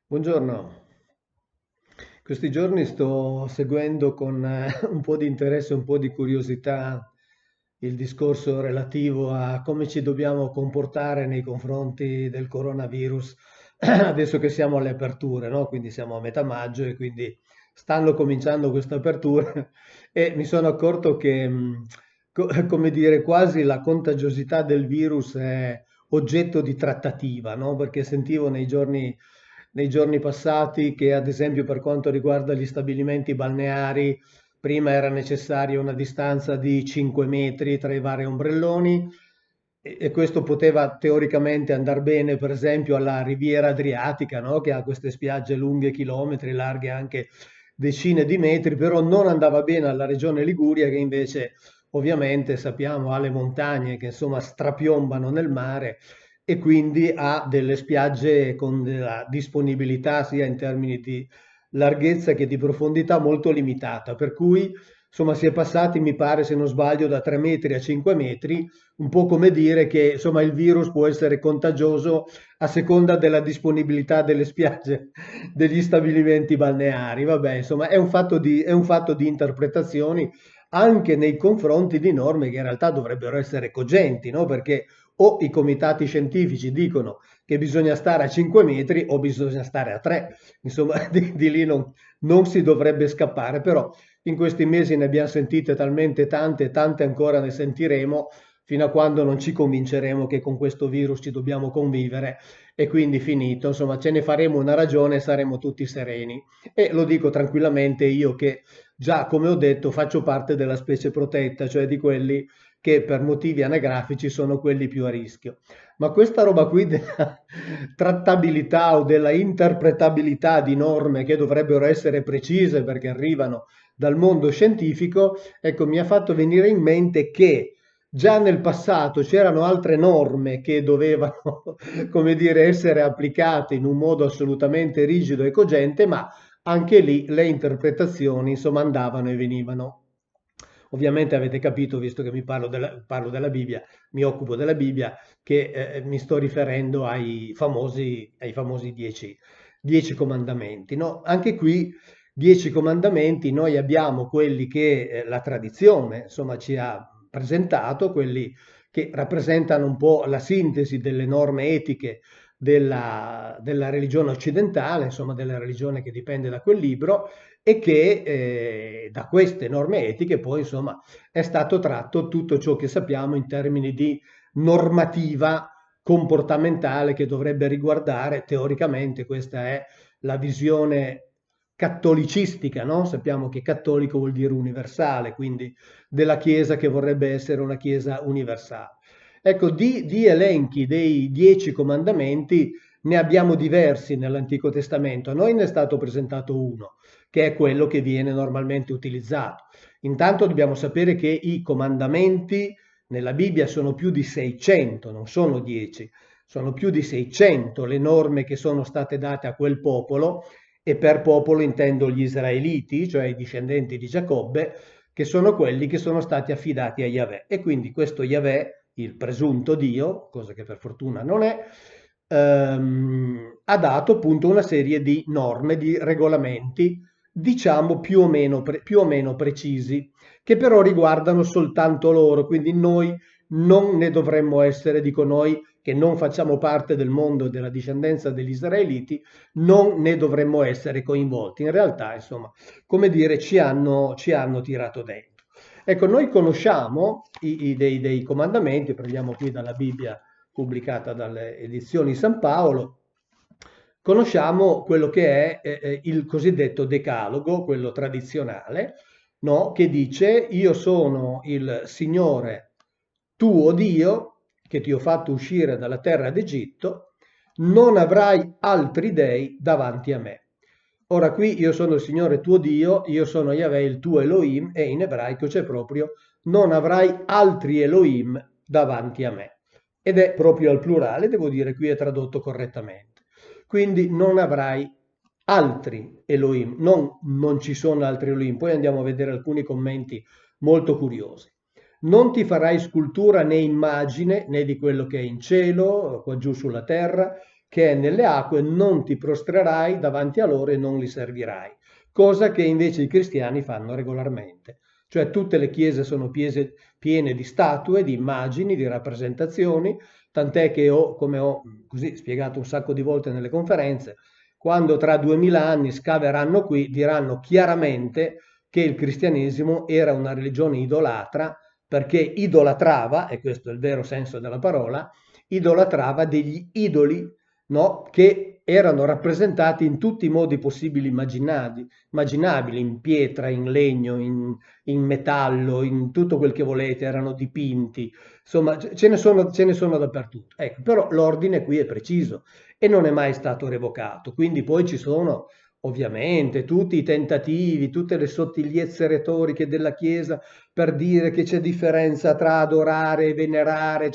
Buongiorno, questi giorni sto seguendo con un po' di interesse, un po' di curiosità il discorso relativo a come ci dobbiamo comportare nei confronti del coronavirus adesso che siamo alle aperture, no? Quindi siamo a metà maggio e quindi stanno cominciando queste aperture e mi sono accorto che, come dire, quasi la contagiosità del virus è oggetto di trattativa, no? Perché sentivo nei giorni passati che, ad esempio, per quanto riguarda gli stabilimenti balneari, prima era necessaria una distanza di 5 metri tra i vari ombrelloni e questo poteva teoricamente andare bene, per esempio, alla Riviera Adriatica, no? Che ha queste spiagge lunghe chilometri, larghe anche decine di metri, però non andava bene alla regione Liguria che invece ovviamente sappiamo ha le montagne che insomma strapiombano nel mare e quindi ha delle spiagge con della disponibilità sia in termini di larghezza che di profondità molto limitata, per cui insomma si è passati, mi pare, se non sbaglio, da 3 metri a 5 metri, un po' come dire che insomma il virus può essere contagioso a seconda della disponibilità delle spiagge degli stabilimenti balneari. Vabbè, insomma, è un fatto di interpretazioni anche nei confronti di norme che in realtà dovrebbero essere cogenti, no? Perché o i comitati scientifici dicono che bisogna stare a 5 metri o bisogna stare a 3, insomma, di lì non si dovrebbe scappare, però in questi mesi ne abbiamo sentite talmente tante, tante ancora ne sentiremo, fino a quando non ci convinceremo che con questo virus ci dobbiamo convivere e quindi finito, insomma, ce ne faremo una ragione e saremo tutti sereni. E lo dico tranquillamente io che già, come ho detto, faccio parte della specie protetta, cioè di quelli che per motivi anagrafici sono quelli più a rischio. Ma questa roba qui della trattabilità o della interpretabilità di norme che dovrebbero essere precise perché arrivano dal mondo scientifico, ecco, mi ha fatto venire in mente che già nel passato c'erano altre norme che dovevano, come dire, essere applicate in un modo assolutamente rigido e cogente, ma anche lì le interpretazioni, insomma, andavano e venivano. Ovviamente avete capito, visto che parlo della Bibbia, mi occupo della Bibbia, che mi sto riferendo ai famosi 10 comandamenti, no? Anche qui 10 comandamenti, noi abbiamo quelli che la tradizione, insomma, ci ha presentato, quelli che rappresentano un po' la sintesi delle norme etiche della religione occidentale, insomma, della religione che dipende da quel libro, e che da queste norme etiche poi insomma è stato tratto tutto ciò che sappiamo in termini di normativa comportamentale che dovrebbe riguardare, teoricamente questa è la visione cattolicistica, no? Sappiamo che cattolico vuol dire universale, quindi della Chiesa che vorrebbe essere una Chiesa universale. Ecco, di elenchi dei 10 comandamenti ne abbiamo diversi nell'Antico Testamento. A noi ne è stato presentato uno, che è quello che viene normalmente utilizzato. Intanto dobbiamo sapere che i comandamenti nella Bibbia sono più di 600, non sono 10, sono più di 600 le norme che sono state date a quel popolo e per popolo intendo gli israeliti, cioè i discendenti di Giacobbe, che sono quelli che sono stati affidati a Yahweh. E quindi questo Yahweh, il presunto Dio, cosa che per fortuna non è, ha dato appunto una serie di norme, di regolamenti, diciamo più o meno precisi, che però riguardano soltanto loro, quindi noi non ne dovremmo essere, dico noi che non facciamo parte del mondo della discendenza degli israeliti, non ne dovremmo essere coinvolti. In realtà, insomma, come dire, ci hanno tirato dentro. Ecco, noi conosciamo dei comandamenti, prendiamo qui dalla Bibbia pubblicata dalle edizioni San Paolo, conosciamo quello che è il cosiddetto decalogo, quello tradizionale, no? Che dice io sono il Signore tuo Dio che ti ho fatto uscire dalla terra d'Egitto, non avrai altri dei davanti a me. Ora qui io sono il Signore tuo Dio, io sono Yahweh il tuo Elohim e in ebraico c'è proprio non avrai altri Elohim davanti a me. Ed è proprio al plurale, devo dire, qui è tradotto correttamente. Quindi non avrai altri Elohim, non ci sono altri Elohim. Poi andiamo a vedere alcuni commenti molto curiosi. Non ti farai scultura né immagine né di quello che è in cielo, qua giù sulla terra, che è nelle acque, non ti prostrerai davanti a loro e non li servirai, cosa che invece i cristiani fanno regolarmente. Cioè tutte le chiese sono piene di statue, di immagini, di rappresentazioni, tant'è che come ho così spiegato un sacco di volte nelle conferenze, quando tra 2000 anni scaveranno qui, diranno chiaramente che il cristianesimo era una religione idolatra perché idolatrava, e questo è il vero senso della parola, idolatrava degli idoli, no? Che erano rappresentati in tutti i modi possibili immaginabili, in pietra, in legno, in metallo, in tutto quel che volete, erano dipinti, insomma ce ne sono dappertutto. Ecco, però l'ordine qui è preciso e non è mai stato revocato, quindi poi ci sono ovviamente tutti i tentativi, tutte le sottigliezze retoriche della Chiesa per dire che c'è differenza tra adorare e venerare,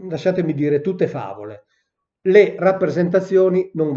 lasciatemi dire, tutte favole. Le rappresentazioni non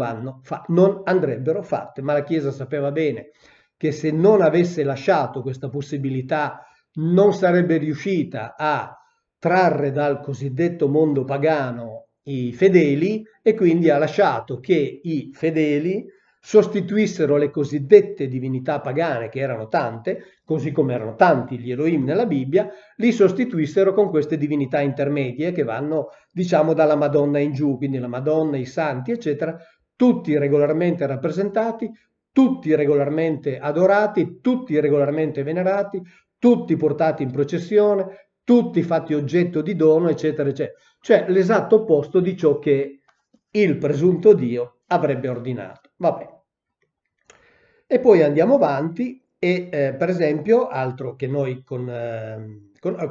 andrebbero fatte, ma la Chiesa sapeva bene che se non avesse lasciato questa possibilità non sarebbe riuscita a trarre dal cosiddetto mondo pagano i fedeli e quindi ha lasciato che i fedeli sostituissero le cosiddette divinità pagane, che erano tante, così come erano tanti gli Elohim nella Bibbia, li sostituissero con queste divinità intermedie che vanno, diciamo, dalla Madonna in giù, quindi la Madonna, i santi, eccetera, tutti regolarmente rappresentati, tutti regolarmente adorati, tutti regolarmente venerati, tutti portati in processione, tutti fatti oggetto di dono, eccetera, eccetera. Cioè l'esatto opposto di ciò che il presunto Dio avrebbe ordinato. Vabbè. E poi andiamo avanti e per esempio, altro che noi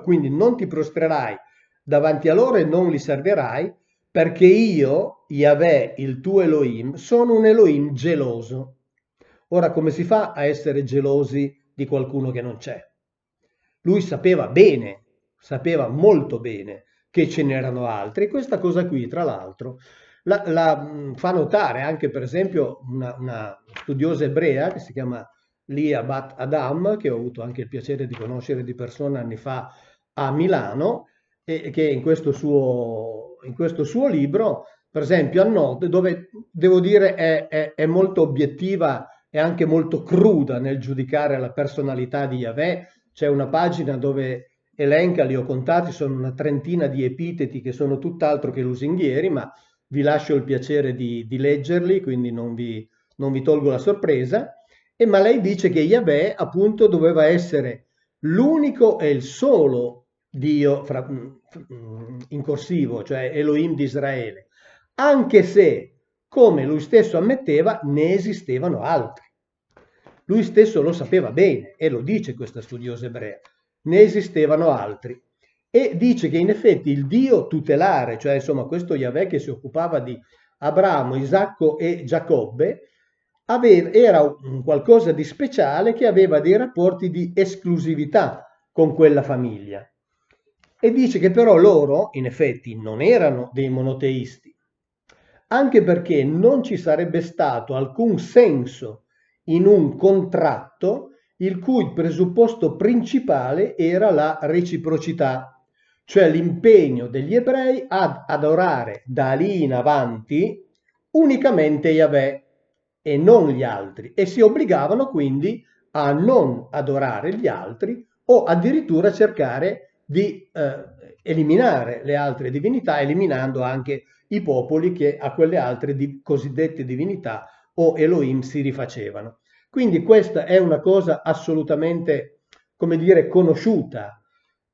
quindi non ti prostrerai davanti a loro e non li servirai, perché io, Yahweh, il tuo Elohim, sono un Elohim geloso. Ora, come si fa a essere gelosi di qualcuno che non c'è? Lui sapeva bene, sapeva molto bene che ce n'erano altri. E questa cosa qui, tra l'altro, fa notare anche, per esempio, una studiosa ebrea che si chiama Lia Bat Adam, che ho avuto anche il piacere di conoscere di persona anni fa a Milano, e che in questo suo libro, per esempio, annota, dove devo dire è molto obiettiva e anche molto cruda nel giudicare la personalità di Yahweh. C'è una pagina dove elenca, li ho contati, sono una trentina di epiteti che sono tutt'altro che lusinghieri, ma vi lascio il piacere di leggerli, quindi non vi tolgo la sorpresa. Ma lei dice che Yahweh appunto doveva essere l'unico e il solo Dio in corsivo, cioè Elohim di Israele, anche se, come lui stesso ammetteva, ne esistevano altri. Lui stesso lo sapeva bene e lo dice questa studiosa ebrea, ne esistevano altri. E dice che in effetti il Dio tutelare, cioè insomma questo Yahweh che si occupava di Abramo, Isacco e Giacobbe, era un qualcosa di speciale che aveva dei rapporti di esclusività con quella famiglia. E dice che però loro, in effetti, non erano dei monoteisti, anche perché non ci sarebbe stato alcun senso in un contratto il cui presupposto principale era la reciprocità, cioè l'impegno degli ebrei ad adorare da lì in avanti unicamente Yahweh e non gli altri, e si obbligavano quindi a non adorare gli altri o addirittura cercare di eliminare le altre divinità, eliminando anche i popoli che a quelle altre cosiddette divinità o Elohim si rifacevano. Quindi questa è una cosa assolutamente, come dire, conosciuta.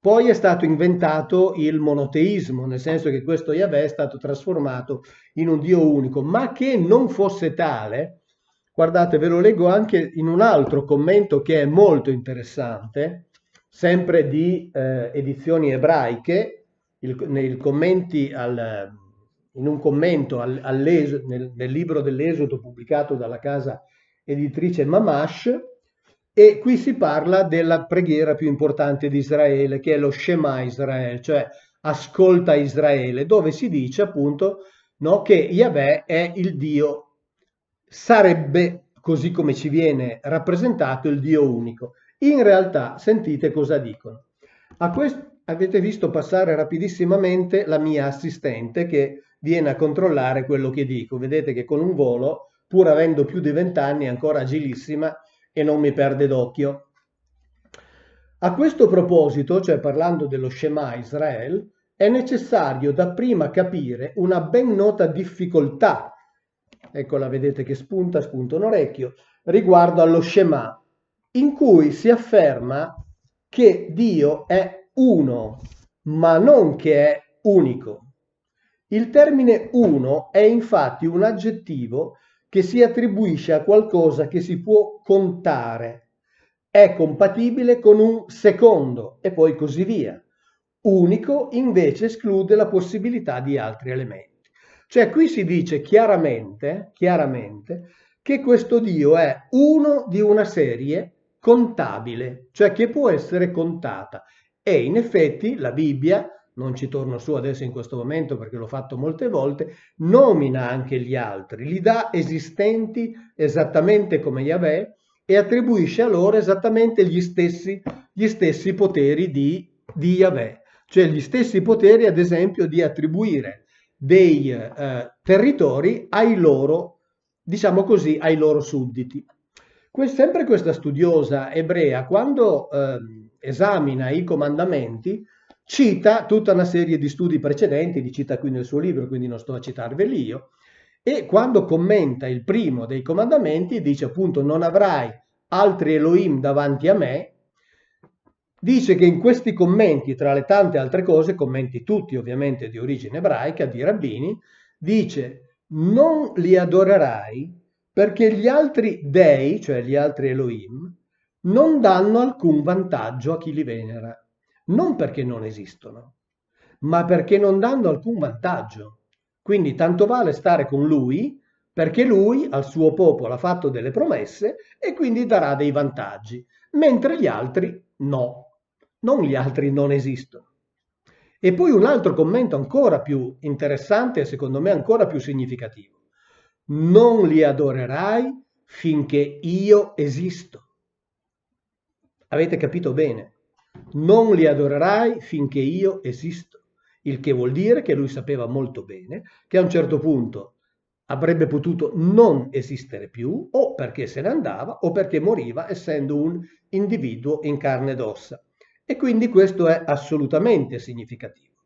Poi è stato inventato il monoteismo, nel senso che questo Yahweh è stato trasformato in un Dio unico, ma che non fosse tale, guardate, ve lo leggo anche in un altro commento che è molto interessante, sempre di edizioni ebraiche, in un commento nel libro dell'Esodo pubblicato dalla casa editrice Mamash, e qui si parla della preghiera più importante di Israele, che è lo Shema Israele, cioè ascolta Israele, dove si dice appunto, no, che Yahweh è il Dio, sarebbe, così come ci viene rappresentato, il Dio unico. In realtà, sentite cosa dicono. Avete visto passare rapidissimamente la mia assistente che viene a controllare quello che dico. Vedete che con un volo, pur avendo più di 20 anni, è ancora agilissima e non mi perde d'occhio. A questo proposito, cioè parlando dello Shema Israel, è necessario dapprima capire una ben nota difficoltà, eccola vedete che spunta un orecchio, riguardo allo Shema, in cui si afferma che Dio è uno, ma non che è unico. Il termine uno è infatti un aggettivo che si attribuisce a qualcosa che si può contare, è compatibile con un secondo e poi così via. Unico invece esclude la possibilità di altri elementi. Cioè qui si dice chiaramente che questo Dio è uno di una serie contabile, cioè che può essere contata. E in effetti la Bibbia, non ci torno su adesso in questo momento perché l'ho fatto molte volte, nomina anche gli altri, li dà esistenti esattamente come Yahweh e attribuisce a loro esattamente gli stessi poteri di Yahweh, cioè gli stessi poteri ad esempio di attribuire dei territori ai loro, diciamo così, ai loro sudditi. Sempre questa studiosa ebrea, quando esamina i comandamenti, cita tutta una serie di studi precedenti, li cita qui nel suo libro, quindi non sto a citarveli io, e quando commenta il primo dei comandamenti dice appunto non avrai altri Elohim davanti a me, dice che in questi commenti, tra le tante altre cose, commenti tutti ovviamente di origine ebraica, di rabbini, dice non li adorerai perché gli altri dei, cioè gli altri Elohim, non danno alcun vantaggio a chi li venera. Non perché non esistono, ma perché non danno alcun vantaggio. Quindi tanto vale stare con lui, perché lui al suo popolo ha fatto delle promesse e quindi darà dei vantaggi, mentre gli altri no. Non gli altri non esistono. E poi un altro commento ancora più interessante e secondo me ancora più significativo. Non li adorerai finché io esisto. Avete capito bene? Non li adorerai finché io esisto. Il che vuol dire che lui sapeva molto bene che a un certo punto avrebbe potuto non esistere più, o perché se ne andava o perché moriva essendo un individuo in carne ed ossa. E quindi questo è assolutamente significativo,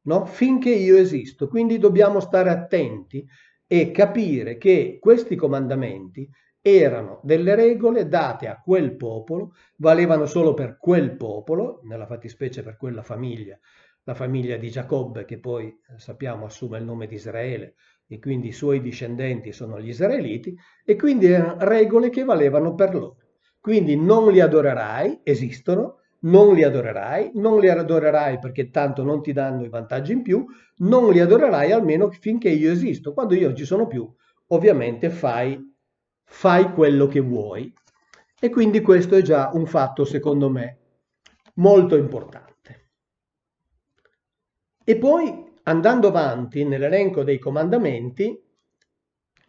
no? Finché io esisto. Quindi dobbiamo stare attenti e capire che questi comandamenti erano delle regole date a quel popolo, valevano solo per quel popolo, nella fattispecie per quella famiglia, la famiglia di Giacobbe che poi sappiamo assume il nome di Israele e quindi i suoi discendenti sono gli israeliti e quindi erano regole che valevano per loro. Quindi non li adorerai, esistono, non li adorerai perché tanto non ti danno i vantaggi in più, non li adorerai almeno finché io esisto. Quando io non ci sono più, ovviamente fai quello che vuoi. E quindi questo è già un fatto, secondo me, molto importante. E poi, andando avanti nell'elenco dei comandamenti,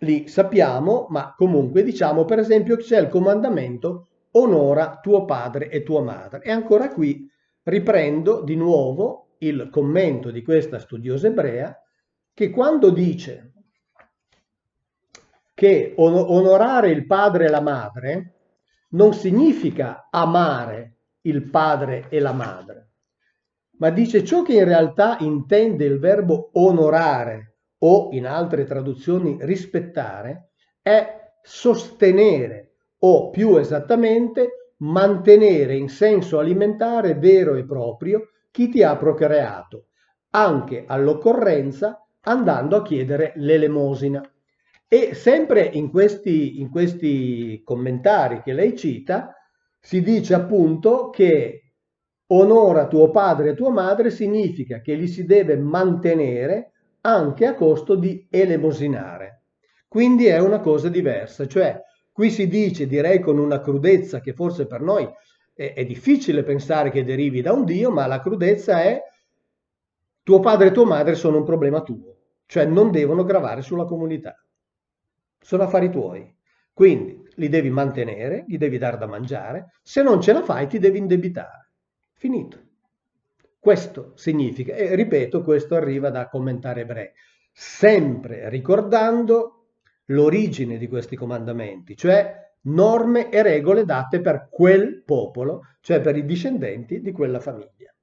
li sappiamo, ma comunque diciamo per esempio che c'è il comandamento onora tuo padre e tua madre. E ancora qui riprendo di nuovo il commento di questa studiosa ebrea che quando dice che onorare il padre e la madre non significa amare il padre e la madre, ma dice ciò che in realtà intende il verbo onorare o in altre traduzioni rispettare è sostenere o più esattamente mantenere in senso alimentare vero e proprio chi ti ha procreato, anche all'occorrenza andando a chiedere l'elemosina. E sempre in questi commentari che lei cita, si dice appunto che onora tuo padre e tua madre significa che li si deve mantenere anche a costo di elemosinare. Quindi è una cosa diversa, cioè qui si dice, direi con una crudezza che forse per noi è difficile pensare che derivi da un Dio, ma la crudezza è tuo padre e tua madre sono un problema tuo, cioè non devono gravare sulla comunità. Sono affari tuoi. Quindi li devi mantenere, gli devi dar da mangiare, se non ce la fai ti devi indebitare. Finito. Questo significa, e ripeto, questo arriva da Commentare Ebrei, sempre ricordando l'origine di questi comandamenti, cioè norme e regole date per quel popolo, cioè per i discendenti di quella famiglia.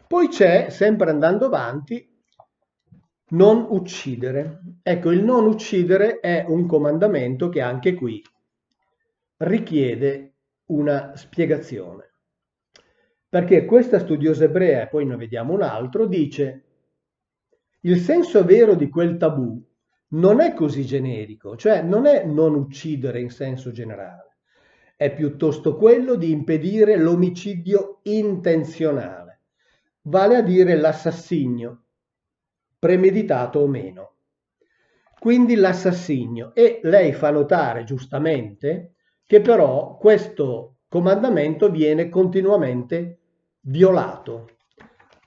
Poi c'è, sempre andando avanti, non uccidere. Ecco, il non uccidere è un comandamento che anche qui richiede una spiegazione. Perché questa studiosa ebrea, e poi ne vediamo un altro, dice il senso vero di quel tabù non è così generico, cioè non è non uccidere in senso generale, è piuttosto quello di impedire l'omicidio intenzionale, vale a dire l'assassinio, premeditato o meno. Quindi l'assassinio. E lei fa notare giustamente che però questo comandamento viene continuamente violato.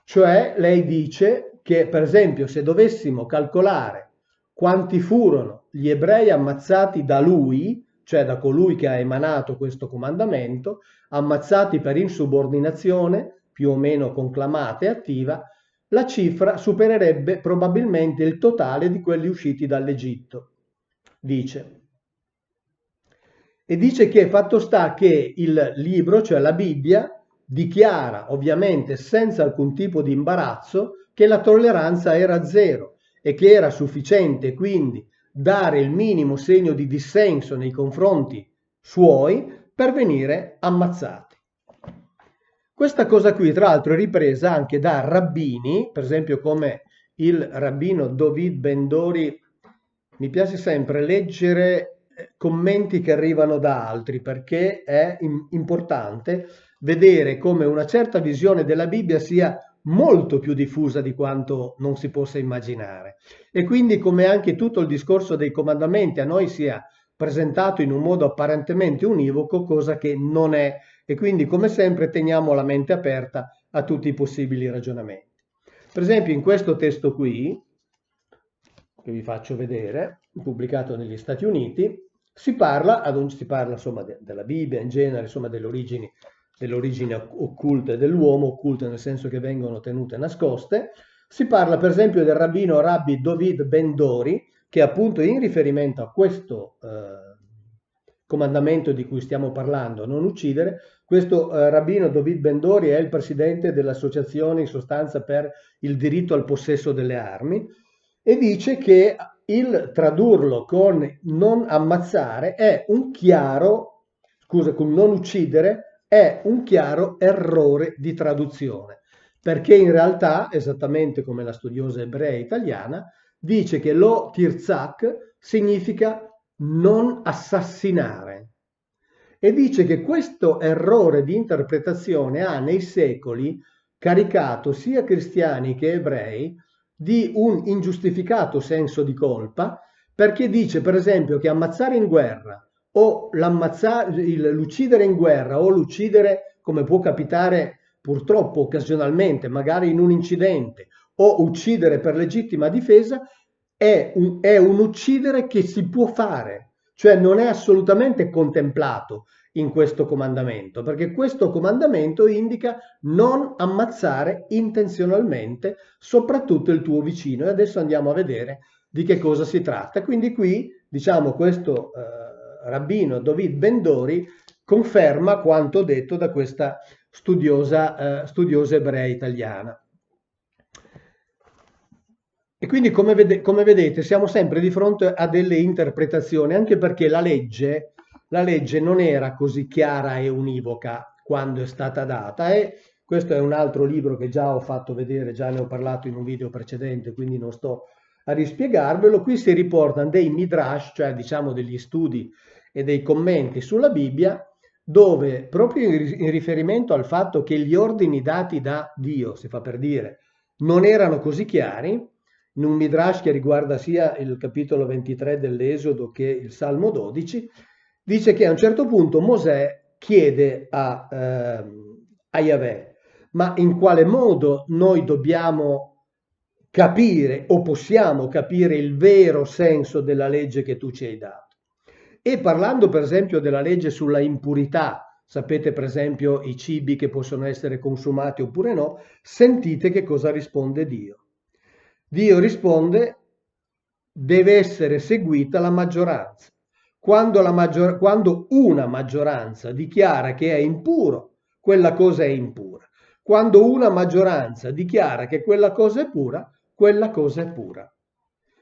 Cioè lei dice che, per esempio, se dovessimo calcolare quanti furono gli ebrei ammazzati da lui, cioè da colui che ha emanato questo comandamento, ammazzati per insubordinazione, più o meno conclamata e attiva, la cifra supererebbe probabilmente il totale di quelli usciti dall'Egitto, dice. E dice che fatto sta che il libro, cioè la Bibbia, dichiara ovviamente senza alcun tipo di imbarazzo che la tolleranza era zero e che era sufficiente quindi dare il minimo segno di dissenso nei confronti suoi per venire ammazzati. Questa cosa qui, tra l'altro, è ripresa anche da rabbini, per esempio come il rabbino Dovid Ben-Dori. Mi piace sempre leggere commenti che arrivano da altri perché è importante vedere come una certa visione della Bibbia sia molto più diffusa di quanto non si possa immaginare. E quindi come anche tutto il discorso dei comandamenti a noi sia presentato in un modo apparentemente univoco, cosa che non è. E quindi, come sempre, teniamo la mente aperta a tutti i possibili ragionamenti. Per esempio, in questo testo qui, che vi faccio vedere, pubblicato negli Stati Uniti, si parla insomma, della Bibbia in genere, insomma, delle origini occulte dell'uomo, occulte nel senso che vengono tenute nascoste. Si parla, per esempio, del rabbino Rabbi Dovid Ben-Dori, che appunto in riferimento a questo comandamento di cui stiamo parlando, non uccidere, questo rabbino Dovid Ben-Dori è il presidente dell'associazione in sostanza per il diritto al possesso delle armi e dice che il tradurlo con non ammazzare è un chiaro, scusa, con non uccidere è un chiaro errore di traduzione, perché in realtà, esattamente come la studiosa ebrea italiana, dice che lo tirzak significa non assassinare e dice che questo errore di interpretazione ha nei secoli caricato sia cristiani che ebrei di un ingiustificato senso di colpa, perché dice per esempio che ammazzare in guerra o l'uccidere in guerra o l'uccidere, come può capitare purtroppo occasionalmente, magari in un incidente, o uccidere per legittima difesa, è un uccidere che si può fare, cioè non è assolutamente contemplato in questo comandamento, perché questo comandamento indica non ammazzare intenzionalmente soprattutto il tuo vicino. E adesso andiamo a vedere di che cosa si tratta. Quindi qui, diciamo, questo rabbino Dovid Ben-Dori conferma quanto detto da questa studiosa ebrea italiana. E quindi come vedete siamo sempre di fronte a delle interpretazioni, anche perché la legge non era così chiara e univoca quando è stata data, e questo è un altro libro che già ho fatto vedere, già ne ho parlato in un video precedente, quindi non sto a rispiegarvelo. Qui si riportano dei midrash, cioè diciamo degli studi e dei commenti sulla Bibbia, dove proprio in riferimento al fatto che gli ordini dati da Dio, si fa per dire, non erano così chiari, in un midrash che riguarda sia il capitolo 23 dell'Esodo che il Salmo 12, dice che a un certo punto Mosè chiede a Yahweh: ma in quale modo noi dobbiamo capire o possiamo capire il vero senso della legge che tu ci hai dato? E parlando per esempio della legge sulla impurità sapete per esempio i cibi che possono essere consumati oppure no, sentite che cosa risponde Dio. Dio risponde: deve essere seguita la maggioranza. Quando una maggioranza dichiara che è impuro, quella cosa è impura. Quando una maggioranza dichiara che quella cosa è pura, quella cosa è pura.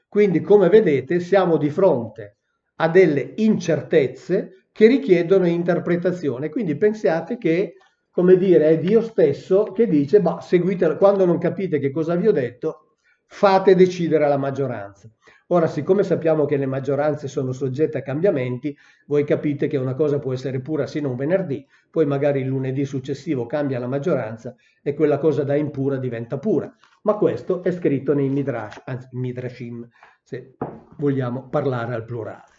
Quindi, come vedete, siamo di fronte a delle incertezze che richiedono interpretazione. Quindi pensiate che, come dire, è Dio stesso che dice: bah, seguite, quando non capite che cosa vi ho detto, fate decidere la maggioranza. Ora, siccome sappiamo che le maggioranze sono soggette a cambiamenti, voi capite che una cosa può essere pura sino a un venerdì, poi magari il lunedì successivo cambia la maggioranza e quella cosa da impura diventa pura. Ma questo è scritto nei Midrash, anzi Midrashim, se vogliamo parlare al plurale.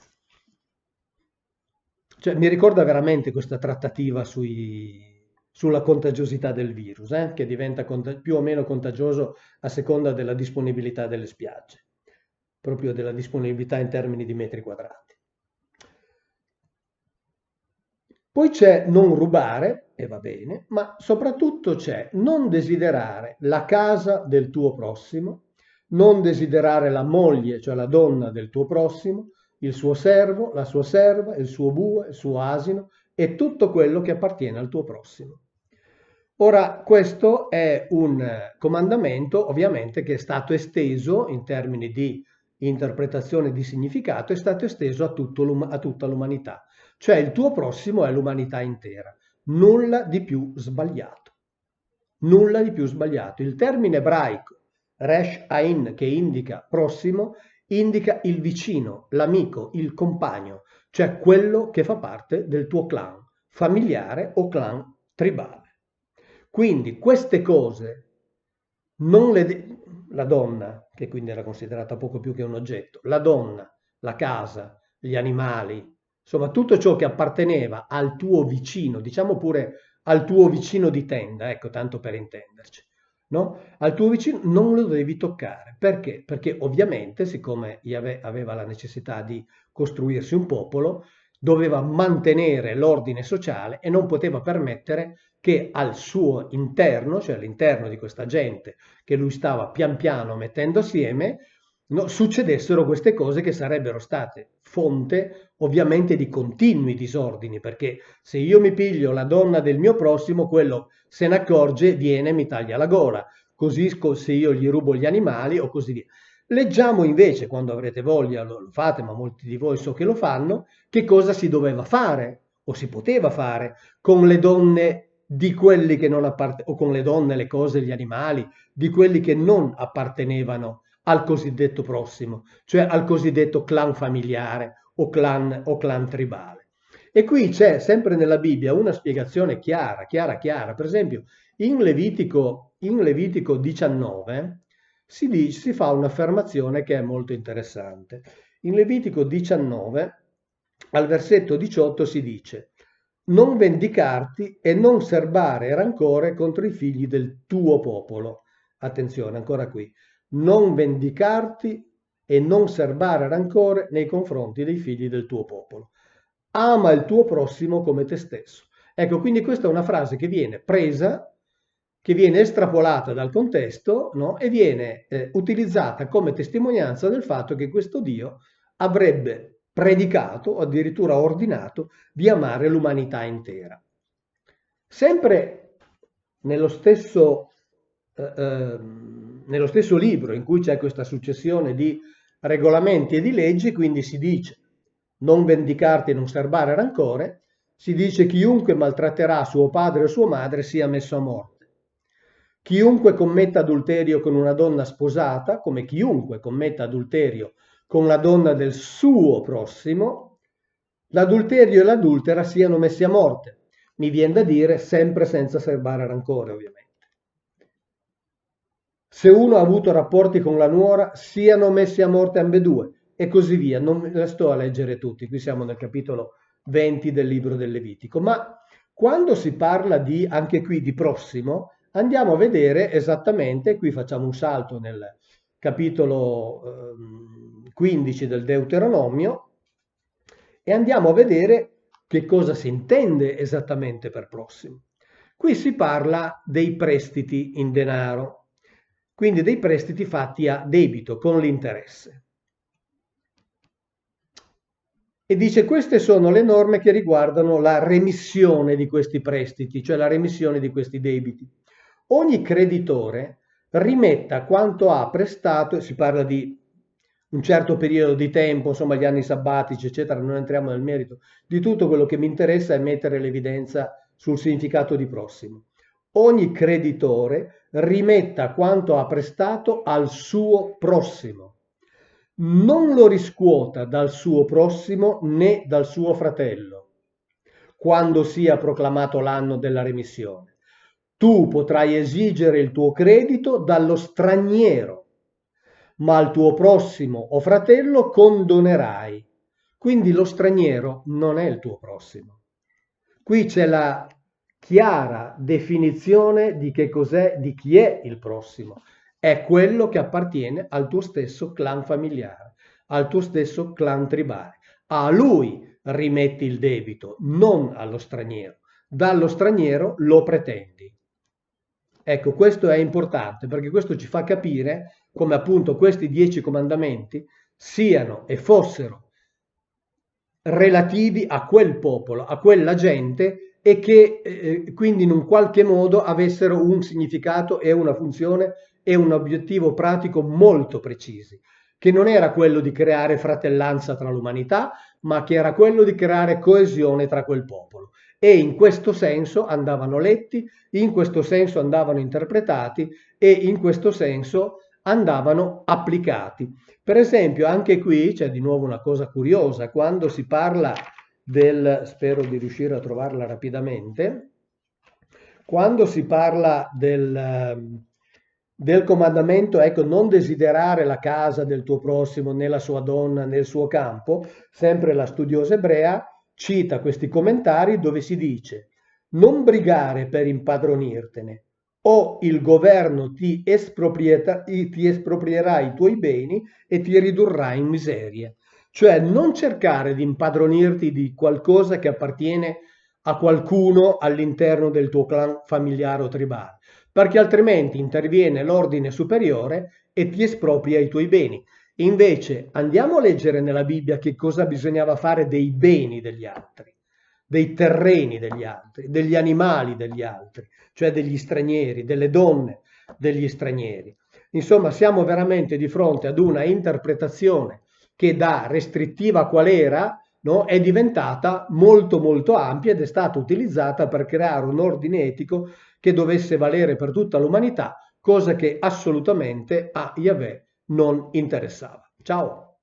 Cioè, mi ricorda veramente questa trattativa sulla contagiosità del virus, che diventa più o meno contagioso a seconda della disponibilità delle spiagge, proprio della disponibilità in termini di metri quadrati. Poi c'è non rubare, e va bene, ma soprattutto c'è non desiderare la casa del tuo prossimo, non desiderare la moglie, cioè la donna del tuo prossimo, il suo servo, la sua serva, il suo bue, il suo asino e tutto quello che appartiene al tuo prossimo. Ora, questo è un comandamento ovviamente che è stato esteso in termini di interpretazione di significato, è stato esteso a tutta l'umanità. Cioè il tuo prossimo è l'umanità intera, nulla di più sbagliato. Nulla di più sbagliato. Il termine ebraico Resh Ain, che indica prossimo, indica il vicino, l'amico, il compagno, cioè quello che fa parte del tuo clan familiare o clan tribale. Quindi queste cose non la donna, che quindi era considerata poco più che un oggetto, la donna, la casa, gli animali, insomma tutto ciò che apparteneva al tuo vicino, diciamo pure al tuo vicino di tenda, ecco, tanto per intenderci, no? Al tuo vicino non lo devi toccare. Perché? Perché ovviamente, siccome Yahweh aveva la necessità di costruirsi un popolo, doveva mantenere l'ordine sociale e non poteva permettere che al suo interno, cioè all'interno di questa gente che lui stava pian piano mettendo assieme, no, succedessero queste cose che sarebbero state fonte ovviamente di continui disordini, perché se io mi piglio la donna del mio prossimo, quello se ne accorge, viene e mi taglia la gola, così se io gli rubo gli animali o così via. Leggiamo invece, quando avrete voglia, lo fate, ma molti di voi so che lo fanno, che cosa si doveva fare o si poteva fare con le donne di quelli che non appartenevano, o con le donne, le cose, gli animali, di quelli che non appartenevano al cosiddetto prossimo, cioè al cosiddetto clan familiare o clan tribale. E qui c'è sempre nella Bibbia una spiegazione chiara. Per esempio, in Levitico 19 si fa un'affermazione che è molto interessante. In Levitico 19, al versetto 18, si dice: non vendicarti e non serbare rancore contro i figli del tuo popolo. Attenzione, ancora qui. Non vendicarti e non serbare rancore nei confronti dei figli del tuo popolo. Ama il tuo prossimo come te stesso. Ecco, quindi questa è una frase che viene presa, che viene estrapolata dal contesto, no? E viene utilizzata come testimonianza del fatto che questo Dio avrebbe predicato o addirittura ordinato di amare l'umanità intera. Sempre nello stesso libro in cui c'è questa successione di regolamenti e di leggi, quindi si dice non vendicarti e non serbare rancore, si dice chiunque maltratterà suo padre o sua madre sia messo a morte. Chiunque commetta adulterio con una donna sposata, come chiunque commetta adulterio con la donna del suo prossimo, l'adulterio e l'adultera siano messi a morte. Mi viene da dire sempre senza serbare rancore, ovviamente. Se uno ha avuto rapporti con la nuora, siano messi a morte ambedue, e così via. Non la sto a leggere tutti, qui siamo nel capitolo 20 del libro del Levitico, ma quando si parla anche qui di prossimo, andiamo a vedere esattamente, qui facciamo un salto nel capitolo 15 del Deuteronomio, e andiamo a vedere che cosa si intende esattamente per prossimo. Qui si parla dei prestiti in denaro, quindi dei prestiti fatti a debito con l'interesse. E dice queste sono le norme che riguardano la remissione di questi prestiti, cioè la remissione di questi debiti. Ogni creditore rimetta quanto ha prestato, si parla di un certo periodo di tempo, insomma gli anni sabbatici, eccetera, non entriamo nel merito di tutto, quello che mi interessa è mettere l'evidenza sul significato di prossimo. Ogni creditore rimetta quanto ha prestato al suo prossimo, non lo riscuota dal suo prossimo né dal suo fratello, quando sia proclamato l'anno della remissione. Tu potrai esigere il tuo credito dallo straniero, ma al tuo prossimo o fratello condonerai. Quindi lo straniero non è il tuo prossimo. Qui c'è la chiara definizione di che cos'è, di chi è il prossimo. È quello che appartiene al tuo stesso clan familiare, al tuo stesso clan tribale. A lui rimetti il debito, non allo straniero. Dallo straniero lo pretendi. Ecco, questo è importante perché questo ci fa capire come appunto questi 10 comandamenti siano e fossero relativi a quel popolo, a quella gente e che quindi in un qualche modo avessero un significato e una funzione e un obiettivo pratico molto precisi, che non era quello di creare fratellanza tra l'umanità, ma che era quello di creare coesione tra quel popolo. E in questo senso andavano letti, in questo senso andavano interpretati e in questo senso andavano applicati. Per esempio, anche qui c'è di nuovo una cosa curiosa, quando si parla del, spero di riuscire a trovarla rapidamente, quando si parla del comandamento, ecco, non desiderare la casa del tuo prossimo, né la sua donna, né il suo campo, sempre la studiosa ebrea cita questi commentari dove si dice non brigare per impadronirtene, o il governo ti esproprierà i tuoi beni e ti ridurrà in miseria. Cioè non cercare di impadronirti di qualcosa che appartiene a qualcuno all'interno del tuo clan familiare o tribale, perché altrimenti interviene l'ordine superiore e ti espropria i tuoi beni. Invece andiamo a leggere nella Bibbia che cosa bisognava fare dei beni degli altri, dei terreni degli altri, degli animali degli altri, cioè degli stranieri, delle donne degli stranieri. Insomma, siamo veramente di fronte ad una interpretazione che da restrittiva qual era, no, è diventata molto molto ampia ed è stata utilizzata per creare un ordine etico che dovesse valere per tutta l'umanità, cosa che assolutamente a Yahweh non interessava. Ciao!